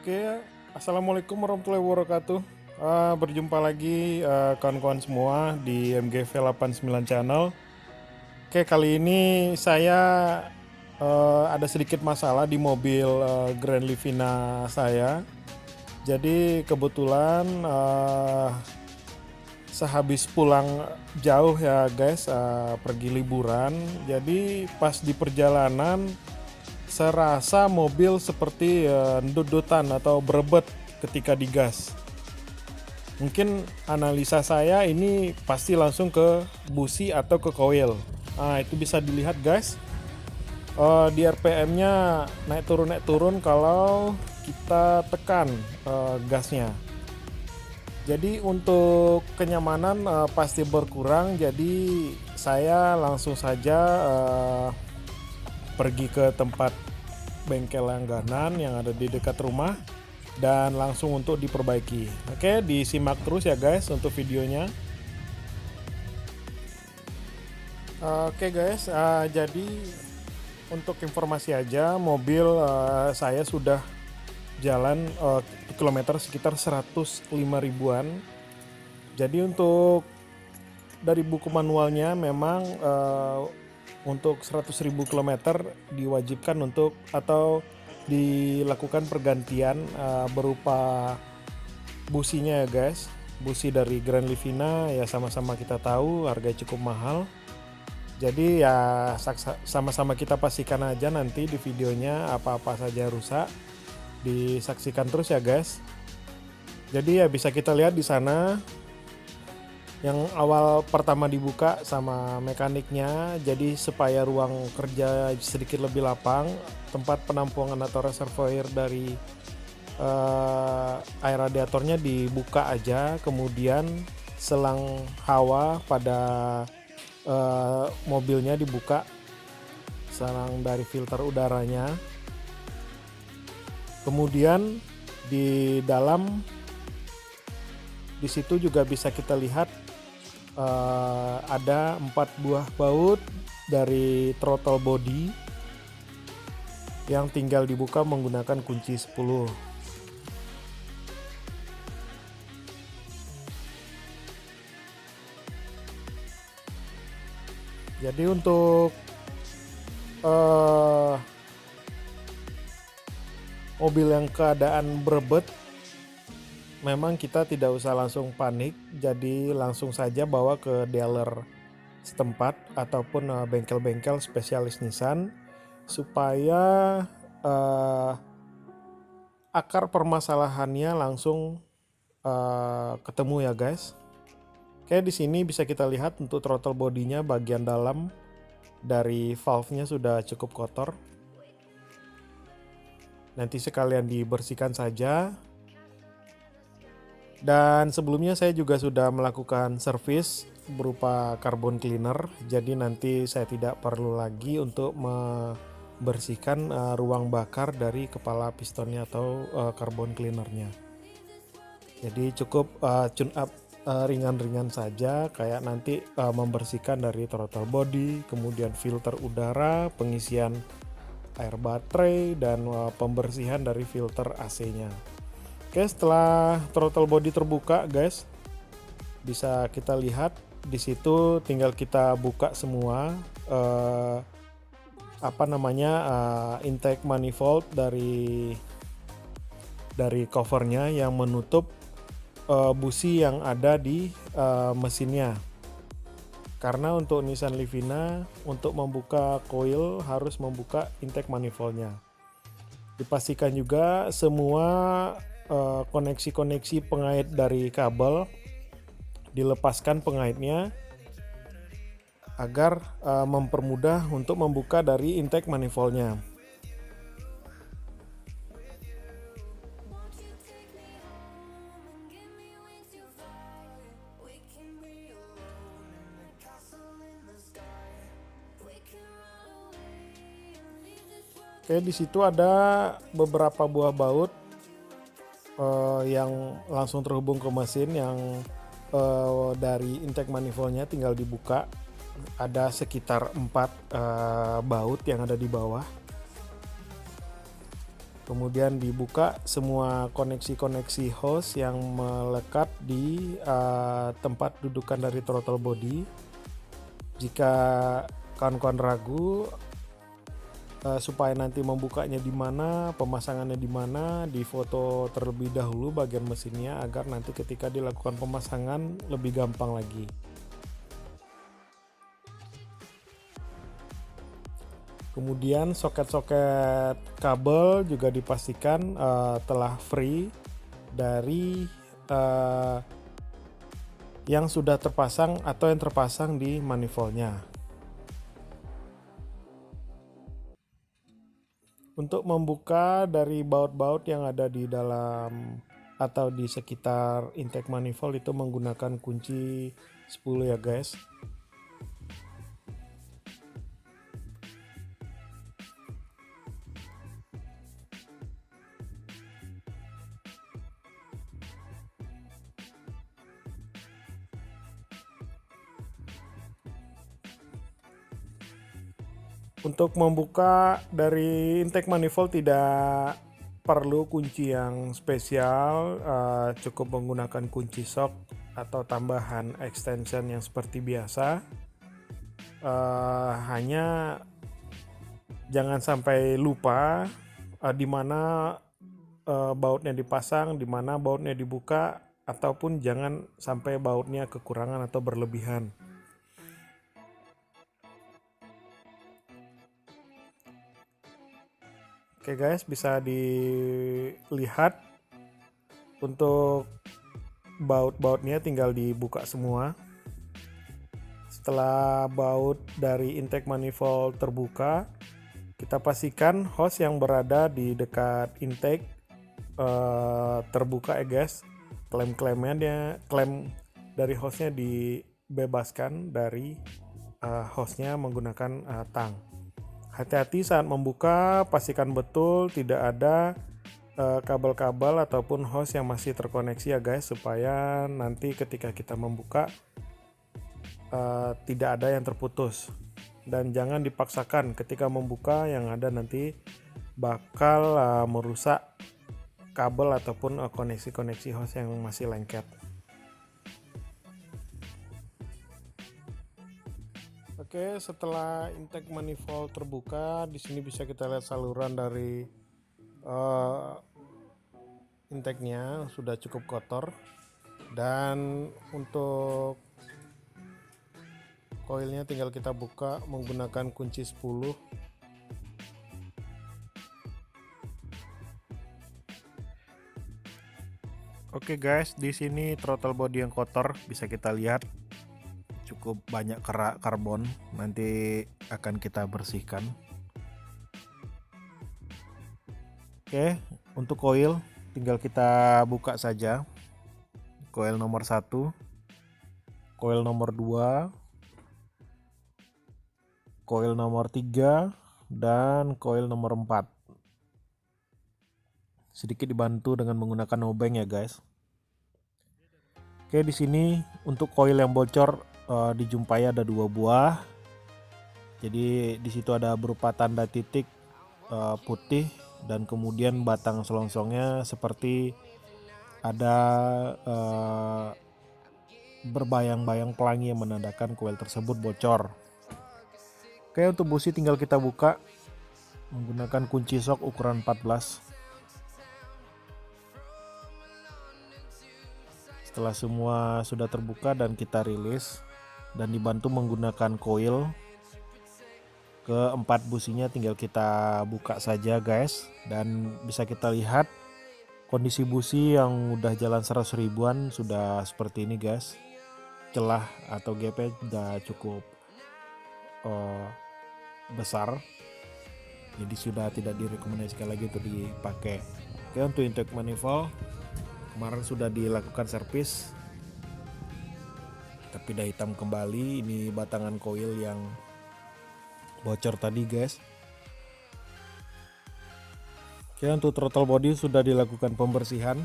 Oke, assalamualaikum warahmatullahi wabarakatuh. Berjumpa lagi kawan-kawan semua di MGV89 Channel. Oke, kali ini saya ada sedikit masalah di mobil Grand Livina saya. Jadi kebetulan sehabis pulang jauh ya guys, pergi liburan. Jadi pas di perjalanan serasa mobil seperti ndudutan atau berebet ketika digas. Mungkin analisa saya ini pasti langsung ke busi atau ke koil. Nah, itu bisa dilihat guys. Di RPM-nya naik turun kalau kita tekan gasnya. Jadi untuk kenyamanan pasti berkurang. Jadi saya langsung saja pergi ke tempat bengkel langganan yang ada di dekat rumah dan langsung untuk diperbaiki. Oke, disimak terus ya guys untuk videonya. Oke guys, jadi untuk informasi aja, mobil saya sudah jalan kilometer sekitar 105 ribuan. Jadi untuk dari buku manualnya memang untuk 100.000 km diwajibkan untuk atau dilakukan pergantian berupa businya ya guys. Busi dari Grand Livina ya sama-sama kita tahu harganya cukup mahal. Jadi ya sama-sama kita pastikan aja nanti di videonya apa-apa saja rusak. Disaksikan terus ya guys. Jadi ya bisa kita lihat di sana yang awal pertama dibuka sama mekaniknya, jadi supaya ruang kerja sedikit lebih lapang, tempat penampungan atau reservoir dari air radiatornya dibuka aja, kemudian selang hawa pada mobilnya dibuka, selang dari filter udaranya, kemudian di dalam di situ juga bisa kita lihat ada 4 buah baut dari throttle body yang tinggal dibuka menggunakan kunci 10. Jadi untuk mobil yang keadaan berebet, memang kita tidak usah langsung panik, jadi langsung saja bawa ke dealer setempat ataupun bengkel-bengkel spesialis Nissan supaya akar permasalahannya langsung ketemu ya guys. Oke, di sini bisa kita lihat untuk throttle bodinya bagian dalam dari valve-nya sudah cukup kotor. Nanti sekalian dibersihkan saja. Dan sebelumnya saya juga sudah melakukan servis berupa carbon cleaner, jadi nanti saya tidak perlu lagi untuk membersihkan ruang bakar dari kepala pistonnya atau carbon cleanernya. Jadi cukup tune up ringan-ringan saja, kayak nanti membersihkan dari throttle body, kemudian filter udara, pengisian air baterai, dan pembersihan dari filter AC-nya. Oke, setelah throttle body terbuka guys, bisa kita lihat di situ tinggal kita buka semua intake manifold dari covernya yang menutup busi yang ada di mesinnya. Karena untuk Nissan Livina untuk membuka coil harus membuka intake manifoldnya. Dipastikan juga semua koneksi-koneksi pengait dari kabel dilepaskan pengaitnya agar mempermudah untuk membuka dari intake manifoldnya. Oke, di situ ada beberapa buah baut yang langsung terhubung ke mesin yang dari intake manifoldnya tinggal dibuka. Ada sekitar 4 baut yang ada di bawah. Kemudian dibuka semua koneksi-koneksi hose yang melekat di tempat dudukan dari throttle body. Jika kawan-kawan ragu supaya nanti membukanya di mana, pemasangannya di mana, difoto terlebih dahulu bagian mesinnya agar nanti ketika dilakukan pemasangan lebih gampang lagi. Kemudian soket-soket kabel juga dipastikan telah free dari yang sudah terpasang atau yang terpasang di manifoldnya. Untuk membuka dari baut-baut yang ada di dalam atau di sekitar intake manifold itu menggunakan kunci 10 ya guys. Untuk membuka dari intake manifold tidak perlu kunci yang spesial, cukup menggunakan kunci shock atau tambahan extension yang seperti biasa. Hanya jangan sampai lupa di mana bautnya dipasang, di mana bautnya dibuka, ataupun jangan sampai bautnya kekurangan atau berlebihan. Oke guys, bisa dilihat untuk baut-bautnya tinggal dibuka semua. Setelah baut dari intake manifold terbuka, kita pastikan hose yang berada di dekat intake terbuka ya guys. Klem dari hose-nya dibebaskan dari hose-nya menggunakan tang. Hati-hati saat membuka, pastikan betul tidak ada kabel-kabel ataupun hose yang masih terkoneksi ya guys, supaya nanti ketika kita membuka tidak ada yang terputus. Dan jangan dipaksakan ketika membuka, yang ada nanti bakal merusak kabel ataupun koneksi-koneksi hose yang masih lengket. Oke, setelah intake manifold terbuka, di sini bisa kita lihat saluran dari intake-nya sudah cukup kotor. Dan untuk koilnya tinggal kita buka menggunakan kunci 10. Oke guys, di sini throttle body yang kotor bisa kita lihat. Cukup banyak kerak karbon, nanti akan kita bersihkan. Oke, untuk koil tinggal kita buka saja. Koil nomor 1, koil nomor 2, koil nomor 3, dan koil nomor 4. Sedikit dibantu dengan menggunakan obeng ya guys. Oke, di sini untuk koil yang bocor dijumpai ada 2 buah. Jadi di situ ada berupa tanda titik putih, dan kemudian batang selongsongnya seperti ada berbayang-bayang pelangi yang menandakan koil tersebut bocor. Oke, untuk busi tinggal kita buka menggunakan kunci shock ukuran 14. Setelah semua sudah terbuka dan kita rilis dan dibantu menggunakan koil, keempat businya tinggal kita buka saja guys. Dan bisa kita lihat kondisi busi yang udah jalan 100 ribuan sudah seperti ini guys. Celah atau gapnya udah cukup besar, jadi sudah tidak direkomendasikan lagi untuk dipakai. Oke, untuk intake manifold kemarin sudah dilakukan servis, tapi udah hitam kembali. Ini batangan koil yang bocor tadi guys. Oke, untuk throttle body sudah dilakukan pembersihan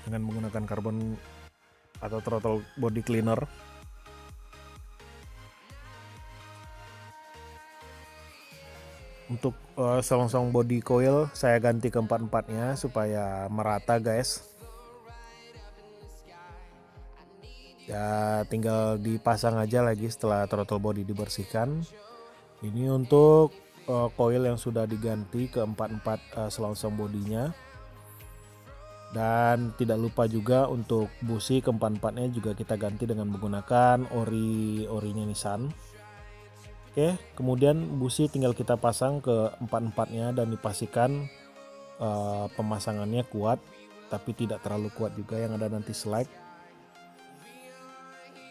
dengan menggunakan karbon atau throttle body cleaner. Untuk selongsong body coil saya ganti ke empat-empatnya supaya merata guys. Ya tinggal dipasang aja lagi setelah throttle body dibersihkan. Ini untuk coil yang sudah diganti ke empat-empat selongsong bodinya. Dan tidak lupa juga untuk busi keempat-empatnya juga kita ganti dengan menggunakan orinya Nissan. Oke, kemudian busi tinggal kita pasang ke empat-empatnya dan dipastikan pemasangannya kuat, tapi tidak terlalu kuat juga yang ada nanti slack.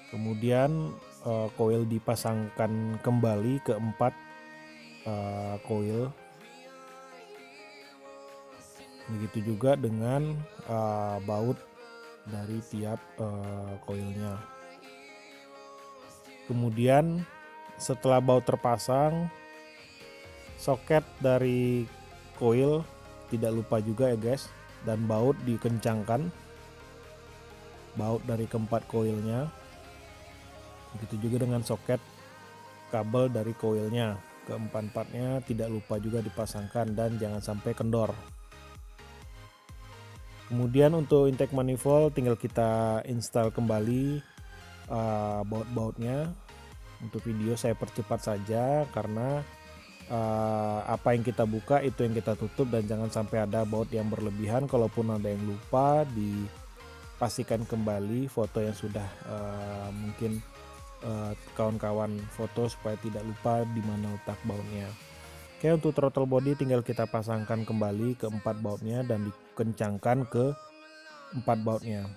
Kemudian coil dipasangkan kembali ke empat coil. Begitu juga dengan baut dari tiap coilnya. Kemudian setelah baut terpasang, soket dari coil tidak lupa juga ya guys, dan baut dikencangkan, baut dari keempat coilnya. Begitu juga dengan soket kabel dari coilnya, keempat-empatnya tidak lupa juga dipasangkan dan jangan sampai kendor. Kemudian untuk intake manifold tinggal kita install kembali baut-bautnya. Untuk video saya percepat saja karena apa yang kita buka itu yang kita tutup, dan jangan sampai ada baut yang berlebihan. Kalaupun ada yang lupa, dipastikan kembali foto yang sudah mungkin kawan-kawan foto supaya tidak lupa di mana letak bautnya. Oke, untuk throttle body tinggal kita pasangkan kembali ke empat bautnya dan dikencangkan ke empat bautnya.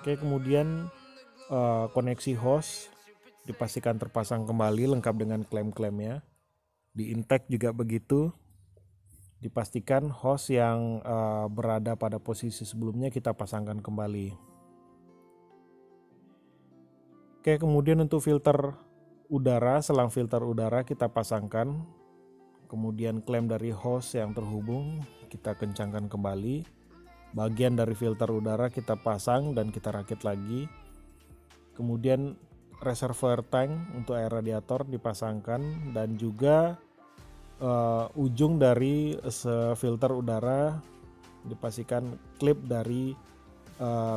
Oke, kemudian koneksi hose dipastikan terpasang kembali lengkap dengan klem-klemnya. Di intake juga begitu, dipastikan hose yang berada pada posisi sebelumnya kita pasangkan kembali. Oke, kemudian untuk filter udara, selang filter udara kita pasangkan. Kemudian klem dari hose yang terhubung kita kencangkan kembali. Bagian dari filter udara kita pasang dan kita rakit lagi. Kemudian reservoir tank untuk air radiator dipasangkan, dan juga ujung dari filter udara dipastikan klip dari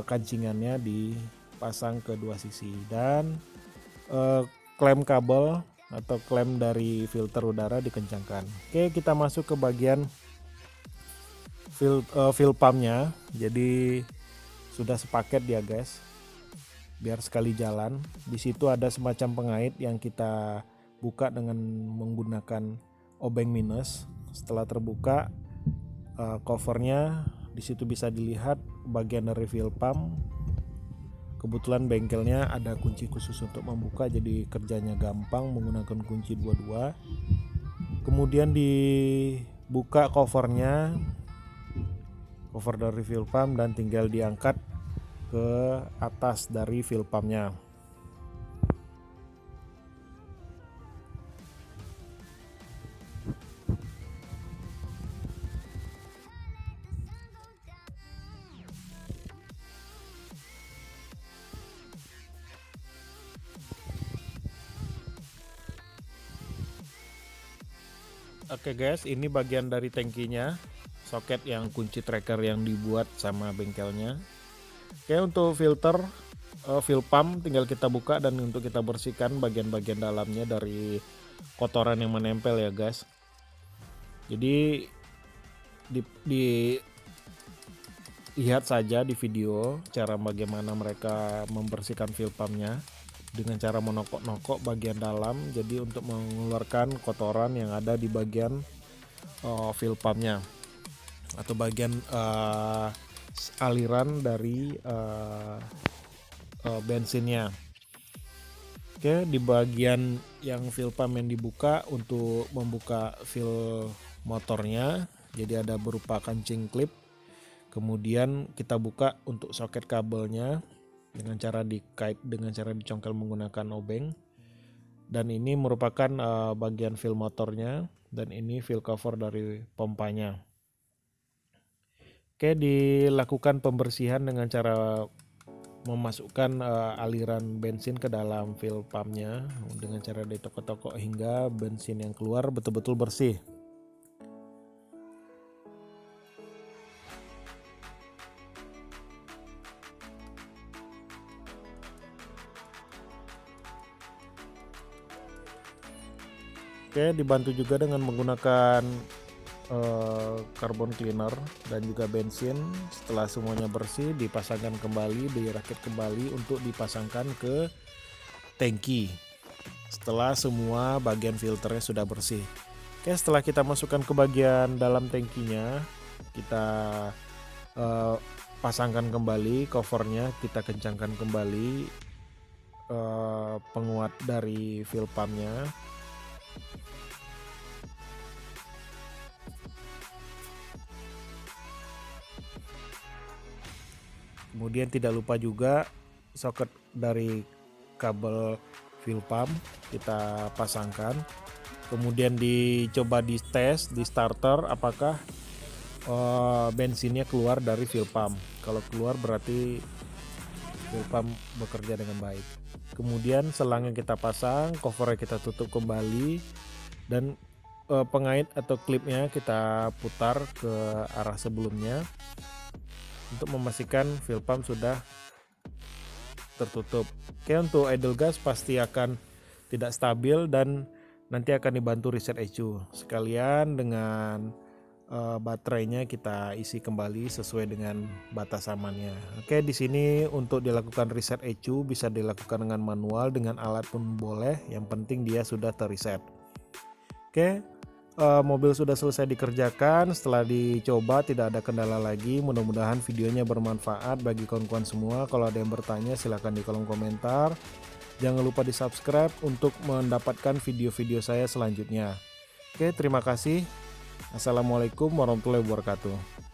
kancingannya dipasang ke dua sisi, dan klem kabel atau klem dari filter udara dikencangkan. Oke, kita masuk ke bagian fill pumpnya. Jadi sudah sepaket dia guys, biar sekali jalan. Di situ ada semacam pengait yang kita buka dengan menggunakan obeng minus. Setelah terbuka covernya, di situ bisa dilihat bagian dari fill pump. Kebetulan bengkelnya ada kunci khusus untuk membuka, jadi kerjanya gampang menggunakan kunci 22. Kemudian dibuka covernya, cover dari fill pump, dan tinggal diangkat ke atas dari fill pumpnya. Oke guys, ini bagian dari tangkinya, soket yang kunci tracker yang dibuat sama bengkelnya. Oke, untuk filter fill pump tinggal kita buka, dan untuk kita bersihkan bagian-bagian dalamnya dari kotoran yang menempel ya guys. Jadi lihat saja di video cara bagaimana mereka membersihkan fill pumpnya dengan cara menokok-nokok bagian dalam, jadi untuk mengeluarkan kotoran yang ada di bagian fill pumpnya atau bagian aliran dari bensinnya. Oke, di bagian yang fill pump yang dibuka untuk membuka fill motornya, jadi ada berupa kancing klip. Kemudian kita buka untuk soket kabelnya dengan cara dikait, dengan cara dicongkel menggunakan obeng. Dan ini merupakan bagian fill motornya, dan ini fill cover dari pompanya. Oke, dilakukan pembersihan dengan cara memasukkan aliran bensin ke dalam fuel pumpnya dengan cara ditokok-tokok hingga bensin yang keluar betul-betul bersih. Oke, dibantu juga dengan menggunakan carbon cleaner dan juga bensin. Setelah semuanya bersih, dipasangkan kembali, dirakit kembali untuk dipasangkan ke tangki setelah semua bagian filternya sudah bersih. Oke, setelah kita masukkan ke bagian dalam tangkinya, kita pasangkan kembali covernya, kita kencangkan kembali penguat dari fuel pumpnya. Kemudian tidak lupa juga soket dari kabel fuel pump kita pasangkan. Kemudian dicoba di tes di starter apakah bensinnya keluar dari fuel pump. Kalau keluar berarti fuel pump bekerja dengan baik. Kemudian selang yang kita pasang, covernya kita tutup kembali, dan pengait atau klipnya kita putar ke arah sebelumnya untuk memastikan fuel pump sudah tertutup. Oke, untuk idle gas pasti akan tidak stabil dan nanti akan dibantu reset ECU. Sekalian dengan baterainya kita isi kembali sesuai dengan batas amannya. Oke, di sini untuk dilakukan reset ECU bisa dilakukan dengan manual, dengan alat pun boleh, yang penting dia sudah terreset. Oke, mobil sudah selesai dikerjakan. Setelah dicoba tidak ada kendala lagi. Mudah-mudahan videonya bermanfaat bagi kawan-kawan semua. Kalau ada yang bertanya silahkan di kolom komentar. Jangan lupa di subscribe untuk mendapatkan video-video saya selanjutnya. Oke, terima kasih. Assalamualaikum warahmatullahi wabarakatuh.